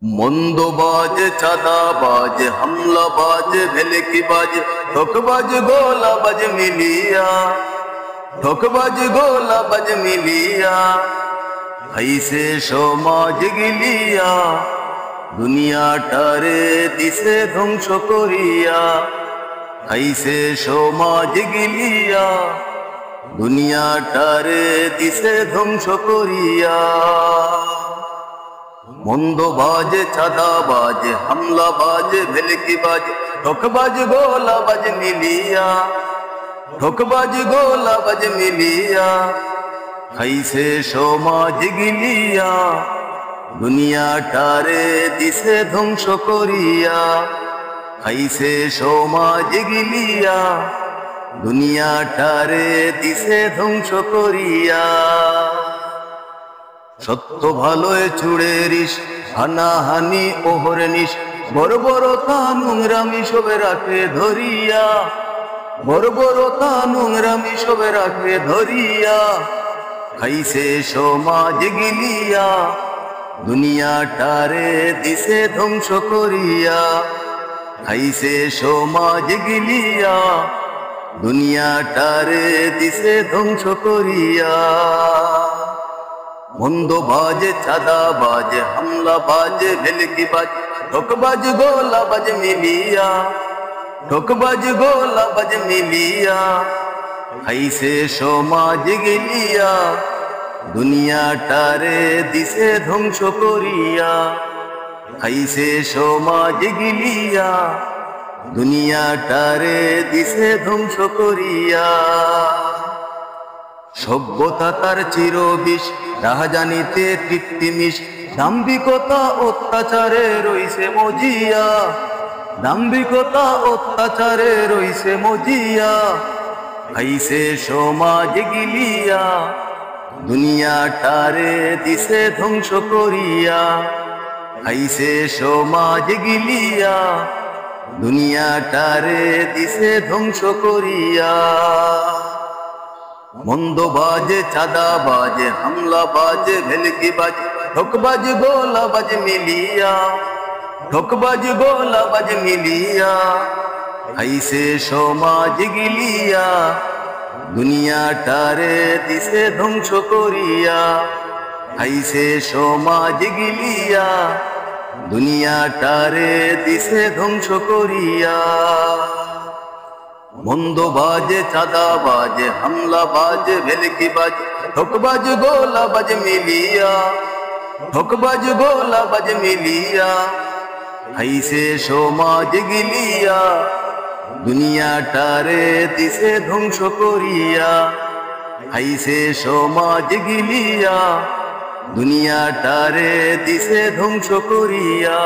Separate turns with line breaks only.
মন্দবাজ চাঁদাবাজ হামলাবাজ ভেলকিবাজ ঠকবাজ গোলাবাজ মিলিয়া ঠকবাজ গোলাবাজ মিলিয়া ऐसे সমাজ গিলিয়া দুনিয়াটারে দিছে ধ্বংস করিয়া ऐसे সমাজ গিলিয়া দুনিয়াটারে দিছে ধ্বংস করিয়া মন্দবাজ চাঁদাবাজ হামলাবাজ ভেলকিবাজ ঠকবাজ গোলাবাজ মিলিয়া ঠকবাজ গোলাবাজ মিলিয়া ऐसे সমাজ গিলিয়া দুনিয়াটারে দিছে ধ্বংস করিয়া ऐसे সমাজ গিলিয়া দুনিয়াটারে দিছে ধ্বংস করিয়া সত্য ভালোয় চুড়েরিস হানাহানি ওহরনিস বর্বরতা নোংরামি সবে রাখে ধরিয়া বর্বরতা নোংরামি সবে রাখে ধরিয়া ऐसे সমাজ গিলিয়া দুনিয়াটারে দিছে ধ্বংস করিয়া ऐसे সমাজ গিলিয়া দুনিয়াটারে দিছে ধ্বংস করিয়া মন্দবাজ চাঁদাবাজ হামলাবাজ ভেলকিবাজ ঠকবাজ গোলাবাজ মিলিয়া ঠকবাজ গোলাবাজ মিলিয়া ऐसे সমাজ গিলিয়া দুনিয়াটারে দিছে ধ্বংস করিয়া ऐसे সমাজ গিলিয়া দুনিয়াটারে দিছে ধ্বংস করিয়া সভ্যতা তার চিরবিষ রাহাজানিতে কৃত্রিমিষ দাম্ভিকতা অত্যাচারে রইছে মজিয়া দাম্ভিকতা অত্যাচারে রইছে মজিয়া ऐसे সমাজ গিলিয়া দুনিয়াটারে দিছে ধ্বংস করিয়া ऐसे সমাজ গিলিয়া দুনিয়াটারে দিছে ধ্বংস করিয়া মন্দবাজ চাঁদাবাজ হামলাবাজ ভেলকিবাজ ঠকবাজ গোলাবাজ মিলিয়া ঠকবাজ গোলাবাজ মিলিয়া ऐसे সমাজ গিলিয়া দুনিয়াটারে দিছে ধ্বংস করিয়া ऐसे সমাজ গিলিয়া দুনিয়াটারে দিছে ধ্বংস করিয়া মন্দবাজ চাঁদাবাজ হামলাবাজ ভেলকিবাজ ঠকবাজ গোলাবাজ মিলিয়া ঠকবাজ গোলাবাজ মিলিয়া ऐसे সমাজ গিলিয়া দুনিয়াটারে দিছে ধ্বংস করিয়া ऐसे সমাজ গিলিয়া দুনিয়াটারে দিছে ধ্বংস করিয়া।